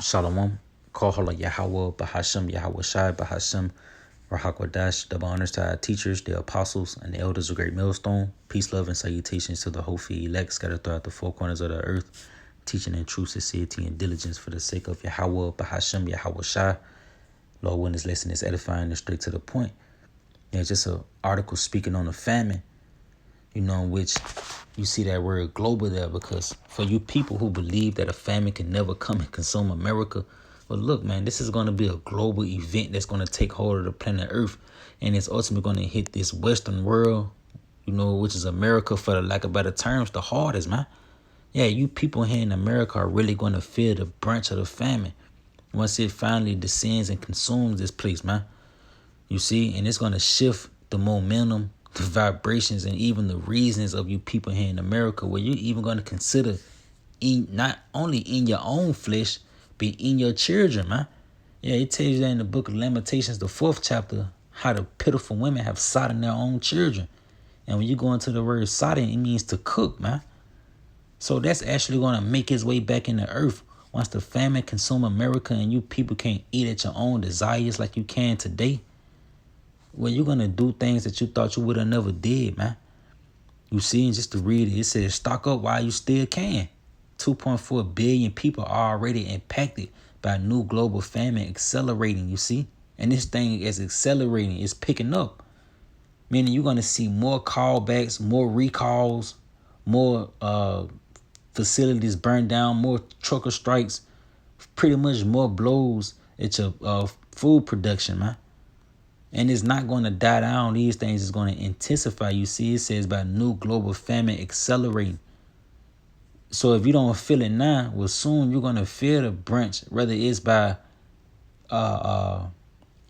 Shalom. Kohala Yahweh, Bahashem, Yahweh Shai, Bahashem, Rahakwadash, double honors to our teachers, the apostles, and the elders of Great Millstone. Peace, love, and salutations to the Hofi elect scattered throughout the four corners of the earth, teaching in true sincerity and diligence for the sake of Yahweh, Bahashem, Yahweh Shai. Lord, when this lesson is edifying and straight to the point. There's just an article speaking on the famine, in which you see that word global there, because for you people who believe that a famine can never come and consume America, well, look, man, this is going to be a global event that's going to take hold of the planet Earth, and it's ultimately going to hit this Western world, which is America, for the lack of better terms, the hardest, man. Yeah, you people here in America are really going to feel the brunt of the famine once it finally descends and consumes this place, man. You see, and it's going to shift the momentum, the vibrations, and even the reasons of you people here in America, where you're even going to consider not only in your own flesh, but in your children, man. Yeah, it tells you that in the book of Lamentations, the 4th chapter, how the pitiful women have sodden their own children. And when you go into the word sodden, it means to cook, man. So that's actually going to make its way back in the earth once the famine consume America and you people can't eat at your own desires like you can today. Well, you're going to do things that you thought you would have never did, man. You see, and just to read it, it says, stock up while you still can. 2.4 billion people are already impacted by new global famine accelerating, you see. And this thing is accelerating, it's picking up. Meaning you're going to see more callbacks, more recalls, more facilities burned down, more trucker strikes, pretty much more blows at your food production, man. And it's not going to die down. These things is going to intensify. You see, it says by new global famine accelerating. So if you don't feel it now, well, soon you're going to feel the brunt, whether it's by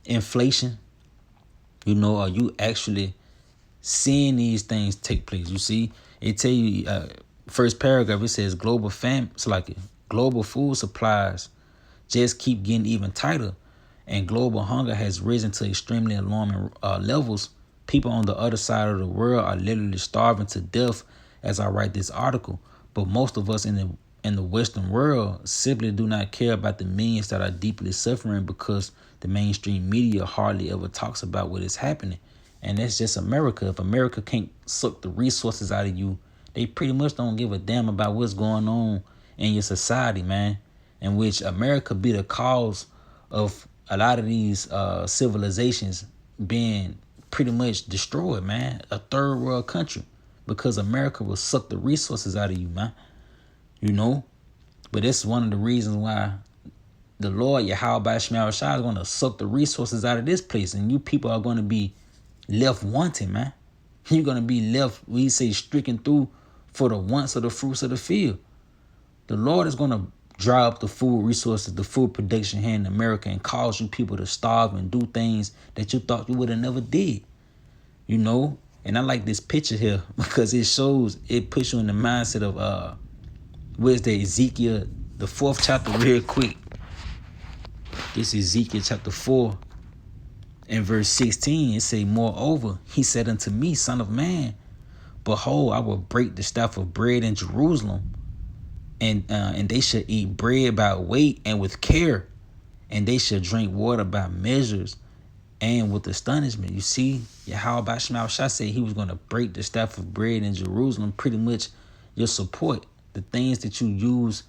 inflation, or you actually seeing these things take place. You see, it tell you, first paragraph, it says global famine. It's like global food supplies just keep getting even tighter. And global hunger has risen to extremely alarming levels. People on the other side of the world are literally starving to death as I write this article. But most of us in the Western world simply do not care about the millions that are deeply suffering because the mainstream media hardly ever talks about what is happening. And that's just America. If America can't suck the resources out of you, they pretty much don't give a damn about what's going on in your society, man. In which America be the cause of a lot of these civilizations being pretty much destroyed, man. A third world country, because America will suck the resources out of you, man. But that's one of the reasons why the Lord, Yahweh Shai, is going to suck the resources out of this place. And you people are going to be left wanting, man. You're going to be left, we say, stricken through for the wants of the fruits of the field. The Lord is going to dry up the food resources, the food production here in America, and cause you people to starve and do things that you thought you would have never did. And I like this picture here because it puts you in the mindset of where's the Ezekiel, the 4th chapter, real quick. This is Ezekiel chapter 4 and verse 16. It say, moreover, he said unto me, son of man, behold, I will break the staff of bread in Jerusalem, and they shall eat bread by weight and with care, and they shall drink water by measures and with astonishment. You see, Yahweh Shai said he was going to break the staff of bread in Jerusalem, pretty much your support, the things that you use,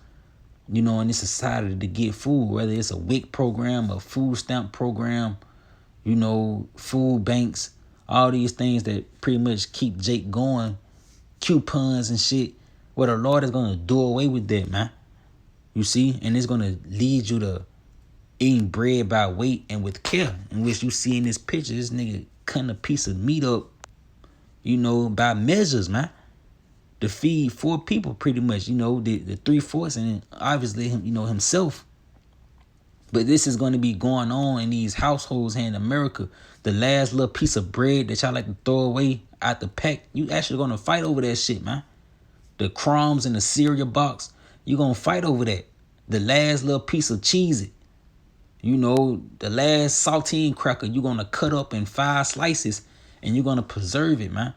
in this society to get food, whether it's a WIC program, a food stamp program, food banks, all these things that pretty much keep Jake going, coupons and shit. Well, the Lord is going to do away with that, man. You see? And it's going to lead you to eating bread by weight and with care. In which you see in this picture, this nigga cutting a piece of meat up, by measures, man. To feed 4 people, pretty much, the 3/4, and obviously him, himself. But this is going to be going on in these households here in America. The last little piece of bread that y'all like to throw away out the pack, you actually going to fight over that shit, man. The crumbs in the cereal box, you're going to fight over that. The last little piece of Cheez-It, the last saltine cracker, you're going to cut up in 5 slices and you're going to preserve it, man.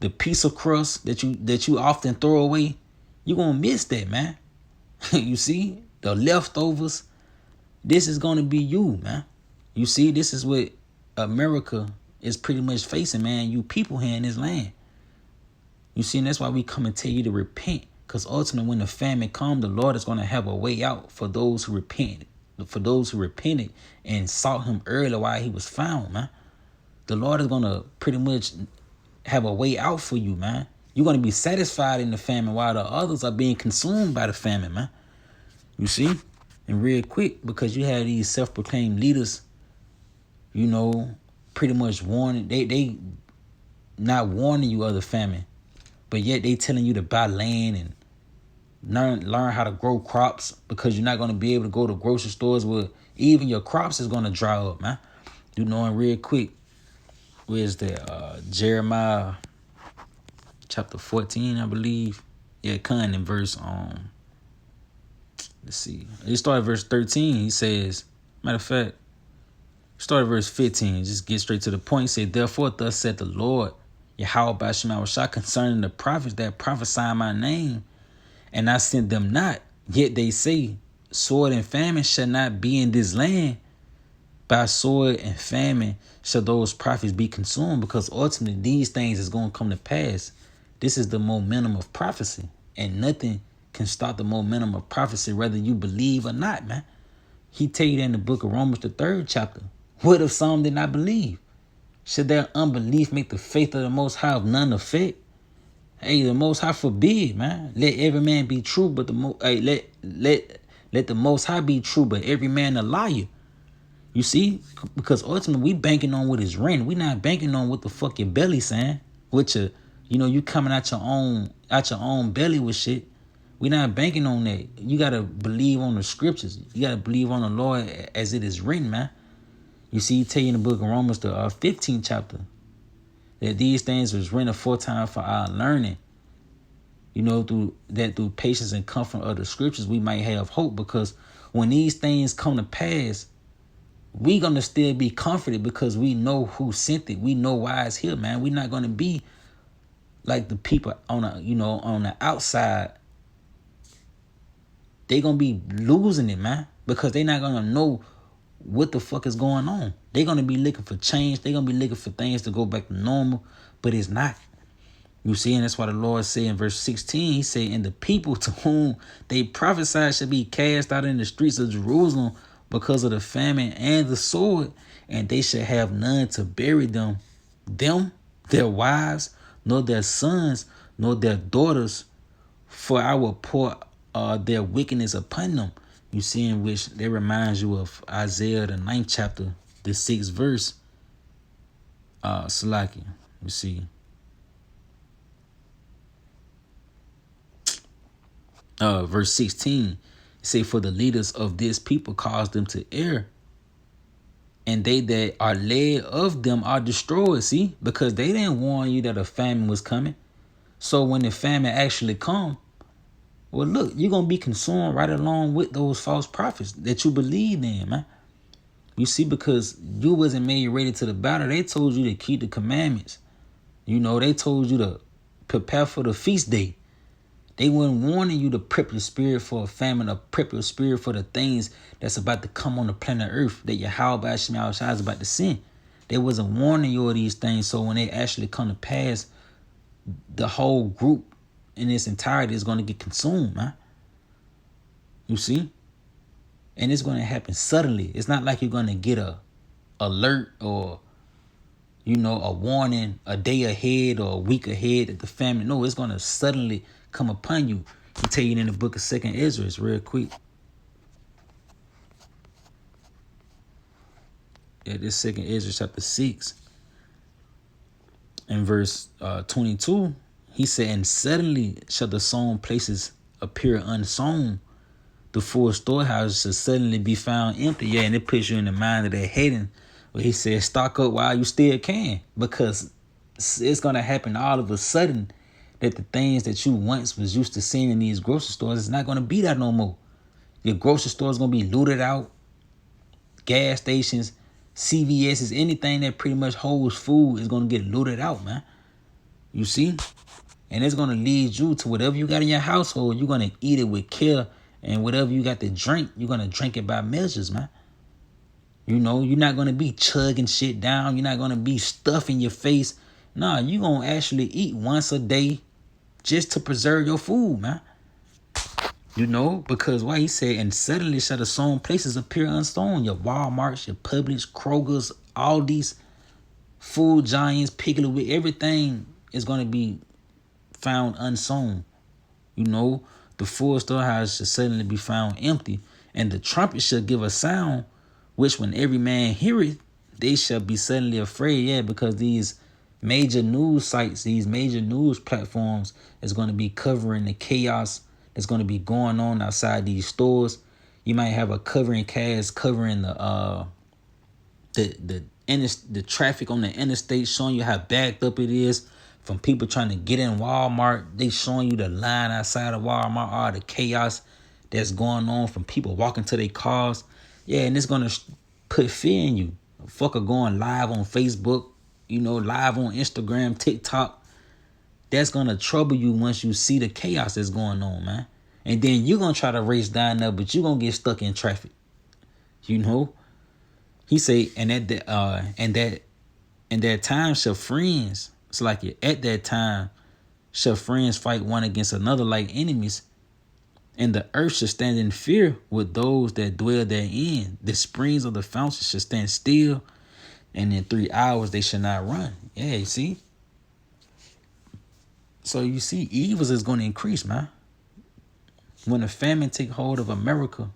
The piece of crust that you often throw away, you're going to miss that, man. You see? the leftovers. This is going to be you, man. You see, this is what America is pretty much facing, man. You people here in this land. You see, and that's why we come and tell you to repent. Because ultimately, when the famine comes, the Lord is going to have a way out for those who repent. For those who repented and sought him earlier while he was found, man. The Lord is going to pretty much have a way out for you, man. You're going to be satisfied in the famine while the others are being consumed by the famine, man. You see? And real quick, because you have these self-proclaimed leaders, you know, pretty much warning. They not warning you of the famine, but yet they telling you to buy land and learn how to grow crops, because you're not going to be able to go to grocery stores where even your crops is going to dry up, man. You know, and real quick, where's the Jeremiah chapter 14, I believe. Yeah, kind in verse let's see. It started verse 13. He says, matter of fact, started verse 15. Just get straight to the point. He said, therefore, thus said the Lord, Yahweh Bashim Shah, concerning the prophets that prophesy my name, and I sent them not. Yet they say, sword and famine shall not be in this land. By sword and famine shall those prophets be consumed, because ultimately these things is going to come to pass. This is the momentum of prophecy, and nothing can stop the momentum of prophecy, whether you believe or not, man. He tell you that in the book of Romans, the 3rd chapter. What if some did not believe? Should their unbelief make the faith of the Most High of none effect? Hey, the Most High forbid, man. Let every man be true, but let the Most High be true, but every man a liar. You see, because ultimately we banking on what is written. We not banking on what the fuck your belly saying. Which you coming out your own belly with shit. We not banking on that. You gotta believe on the scriptures. You gotta believe on the Lord as it is written, man. You see, he tell you in the book of Romans, the 15th chapter, that these things was written aforetime for our learning. You know, through patience and comfort of the scriptures, we might have hope, because when these things come to pass, we gonna still be comforted because we know who sent it. We know why it's here, man. We're not gonna be like the people on the outside. They gonna be losing it, man, because they not gonna know what the fuck is going on. They gonna be looking for change. They gonna be looking for things to go back to normal, but it's not. You see, and that's why the Lord said in verse 16, he said, and the people to whom they prophesied shall be cast out in the streets of Jerusalem because of the famine and the sword, and they shall have none to bury them, their wives, nor their sons, nor their daughters, for I will pour their wickedness upon them. You see, in which that reminds you of Isaiah, the 9th chapter, the 6th verse. Salaki, you see. Verse 16, say, for the leaders of this people cause them to err, and they that are led of them are destroyed. See, because they didn't warn you that a famine was coming. So when the famine actually come, well, look, you're going to be consumed right along with those false prophets that you believe in, man. You see, because you wasn't made ready to the battle. They told you to keep the commandments. You know, they told you to prepare for the feast day. They weren't warning you to prep your spirit for a famine, or prep your spirit for the things that's about to come on the planet Earth, that Yahweh Shai is about to send. They wasn't warning you of these things, so when they actually come to pass, the whole group in its entirety is going to get consumed, man. You see? And it's going to happen suddenly. It's not like you're going to get a alert or, a warning a day ahead or a week ahead at the famine. No, it's going to suddenly come upon you. He tell you in the book of 2nd Ezra, real quick. Yeah, this 2nd Ezra chapter 6 and verse 22. He said, and suddenly shall the sown places appear unsown. The full storehouses shall suddenly be found empty. Yeah, and it puts you in the mind of that heading where he said, stock up while you still can. Because it's going to happen all of a sudden that the things that you once was used to seeing in these grocery stores is not going to be that no more. Your grocery store is going to be looted out. Gas stations, CVS's, anything that pretty much holds food is going to get looted out, man. You see? And it's going to lead you to whatever you got in your household. You're going to eat it with care And whatever you got to drink, you're going to drink it by measures, man. You know, you're not going to be chugging shit down. You're not going to be stuffing your face. Nah, you're going to actually eat once a day just to preserve your food, man. You know, because why he said, and suddenly shall the sown places appear unsown. Your Walmarts, your Publix, Kroger's, all these food giants, Piggly Wiggly, everything is going to be found unsown. You know, the full storehouse shall suddenly be found empty, and the trumpet shall give a sound, which when every man heareth, they shall be suddenly afraid. Yeah, because these major news sites, these major news platforms is going to be covering the chaos that's going to be going on outside these stores. You might have a covering cast covering the traffic on the interstate, showing you how backed up it is from people trying to get in Walmart. They showing you the line outside of Walmart, all the chaos that's going on from people walking to their cars. Yeah, and it's going to put fear in you. Fucker going live on Facebook, you know, live on Instagram, TikTok. That's going to trouble you once you see the chaos that's going on, man. And then you're going to try to race down there, but you're going to get stuck in traffic. You know? He say, and at that time shall friends, it's like at that time shall friends fight one against another like enemies, and the earth shall stand in fear with those that dwell therein. The springs of the fountains shall stand still, and in 3 hours they shall not run. Yeah, you see? So you see, evils is going to increase, man. When the famine take hold of America,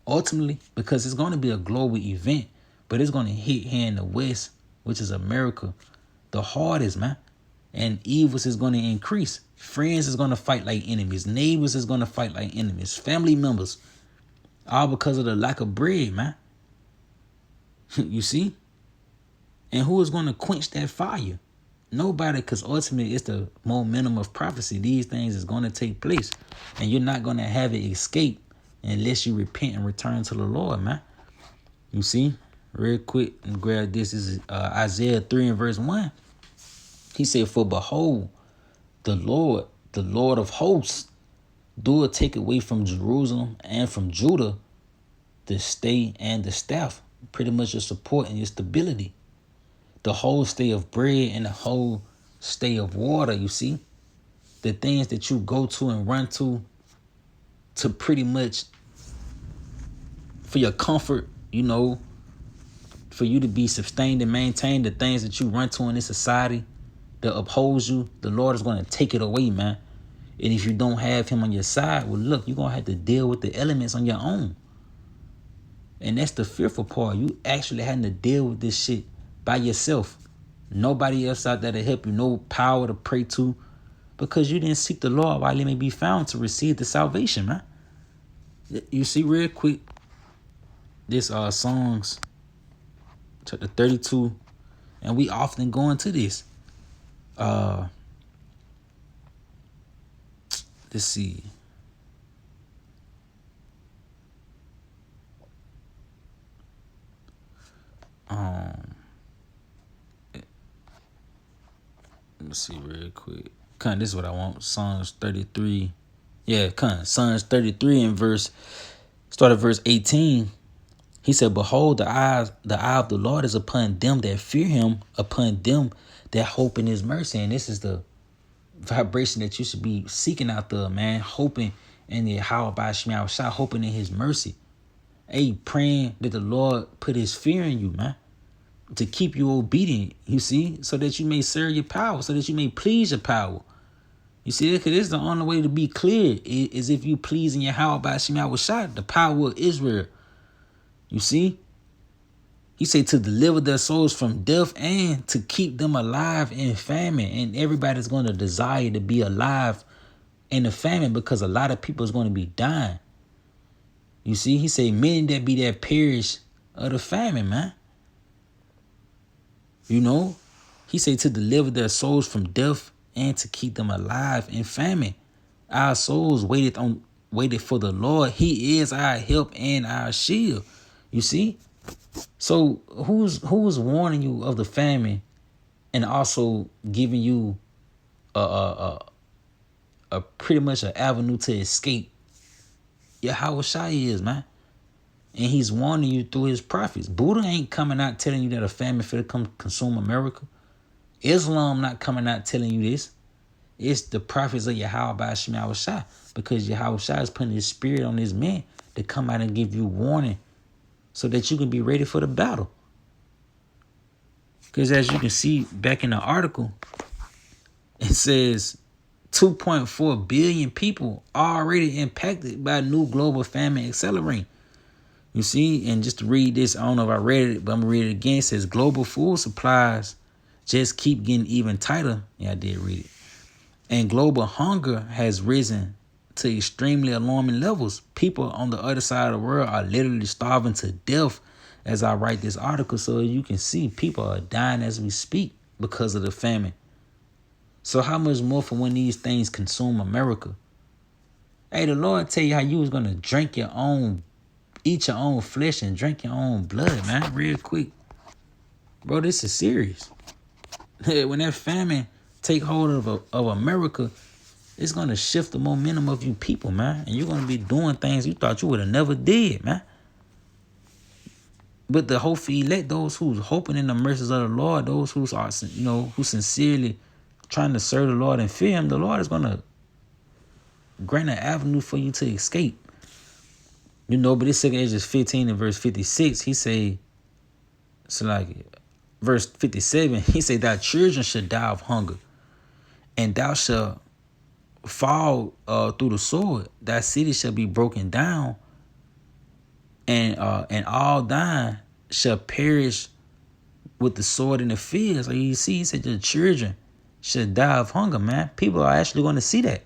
ultimately, because it's going to be a global event, but it's going to hit here in the West, which is America, the hardest, man. And evils is going to increase. Friends is going to fight like enemies. Neighbors is going to fight like enemies. Family members. All because of the lack of bread, man. You see? And who is going to quench that fire? Nobody, because ultimately it's the momentum of prophecy. These things is going to take place. And you're not going to have it escape unless you repent and return to the Lord, man. You see? Real quick, and grab this. This is Isaiah 3 and verse 1. He said, for behold, the Lord of hosts, doeth take away from Jerusalem and from Judah the stay and the staff. Pretty much your support and your stability. The whole stay of bread and the whole stay of water, you see? The things that you go to and run to pretty much for your comfort, you know, for you to be sustained and maintained, the things that you run to in this society that upholds you, the Lord is going to take it away, man. And if you don't have him on your side, well, look, you're going to have to deal with the elements on your own. And that's the fearful part. You actually having to deal with this shit by yourself. Nobody else out there to help you. No power to pray to. Because you didn't seek the Lord while he may be found to receive the salvation, man. You see real quick, this Songs chapter 32. And we often go into this. Let's see. Let's see real quick. This is what I want. Psalms 33. Yeah, Psalms 33 and start at verse 18. He said, behold, the eye of the Lord is upon them that fear him, upon them that hope in his mercy. And this is the vibration that you should be seeking out there, man. Hoping in the Shah, hoping in his mercy. Hey, praying that the Lord put his fear in you, man. To keep you obedient, you see, so that you may serve your power, so that you may please your power. You see, because this is the only way to be clear is if you please in your Yahweh by Shah, the power of Israel. You see? He said to deliver their souls from death and to keep them alive in famine. And everybody's going to desire to be alive in the famine because a lot of people is going to be dying. You see, he said, many that be that perish of the famine, man. You know, he said to deliver their souls from death and to keep them alive in famine. Our souls waited for the Lord. He is our help and our shield. You see? So who's warning you of the famine and also giving you a pretty much an avenue to escape Yahweh Shai is, man. And he's warning you through his prophets. Buddha ain't coming out telling you that a famine finna come consume America. Islam not coming out telling you this. It's the prophets of Yahweh by Hashem Yahweh Shai. Because Yahweh Shai is putting his spirit on this man to come out and give you warning so that you can be ready for the battle. Because as you can see back in the article, it says 2.4 billion people already impacted by new global famine accelerating. You see, and just to read this, I don't know if I read it, but I'm going to read it again. It says global food supplies just keep getting even tighter. Yeah, I did read it. And global hunger has risen to extremely alarming levels. People on the other side of the world are literally starving to death as I write this article. So you can see people are dying as we speak because of the famine. So how much more for when these things consume America? Hey, the Lord tell you how you was going to eat your own flesh and drink your own blood, man, real quick. Bro, this is serious. When that famine take hold of America, it's going to shift the momentum of you people, man. And you're going to be doing things you thought you would have never did, man. But the hopeful elect, those who's hoping in the mercies of the Lord, those who are, who sincerely trying to serve the Lord and fear him, the Lord is going to grant an avenue for you to escape. But this 2 Esdras 15 and verse 56, he say, so like verse 57, he say, thy children shall die of hunger, and thou shalt fall through the sword. Thy city shall be broken down, and all thine shall perish with the sword in the field. So you see, he said the children shall die of hunger, man. People are actually going to see that.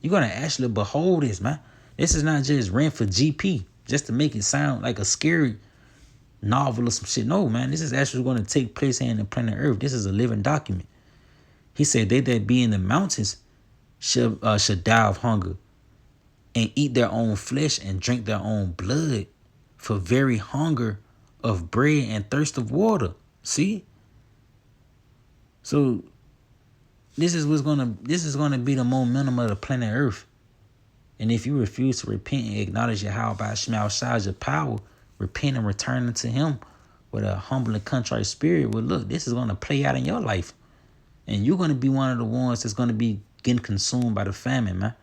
You're going to actually behold this, man. This is not just rent for GP, just to make it sound like a scary novel or some shit. No, man, this is actually going to take place here in the planet Earth. This is a living document. He said, they that be in the mountains shall die of hunger and eat their own flesh and drink their own blood for very hunger of bread and thirst of water. See? So this is gonna be the momentum of the planet Earth. And if you refuse to repent and acknowledge Yahweh by outside your power, repent and return unto him with a humble and contrite spirit, well, look, this is going to play out in your life. And you're going to be one of the ones that's going to be getting consumed by the famine, man.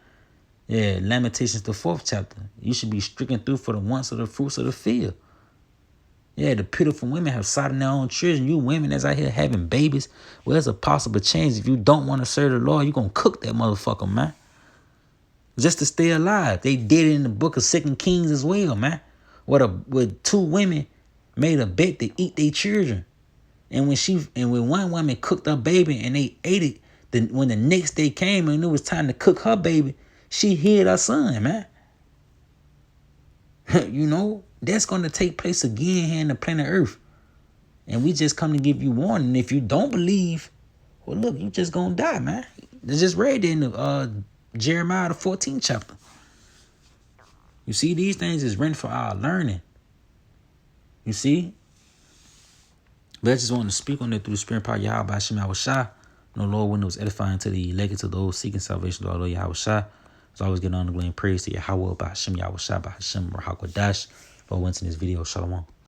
Yeah, Lamentations, the 4th chapter. You should be stricken through for the wants of the fruits of the field. Yeah, the pitiful women have sought in their own children. You women that's out here having babies, well, there's a possible chance if you don't want to serve the Lord, you're going to cook that motherfucker, man. Just to stay alive. They did it in the book of 2 Kings as well, man. Where 2 women made a bet to eat their children. And when one woman cooked her baby and they ate it, then when the next day came and it was time to cook her baby, she hid her son, man. That's going to take place again here in the planet Earth. And we just come to give you warning. If you don't believe, well, look, you just going to die, man. They just read it in the Jeremiah, the 14th chapter. You see, these things is written for our learning. You see? But I just want to speak on that through the spirit power of Yahweh by Hashem Yahweh Shai. No, Lord, when it was edifying to the elect, to those seeking salvation, to Lord Yahweh Shai. As always, getting on the glory and praise to Yahweh by Hashem Yahweh Shai by Hashem Rahak Wadash. Lord, once in this video, Shalom.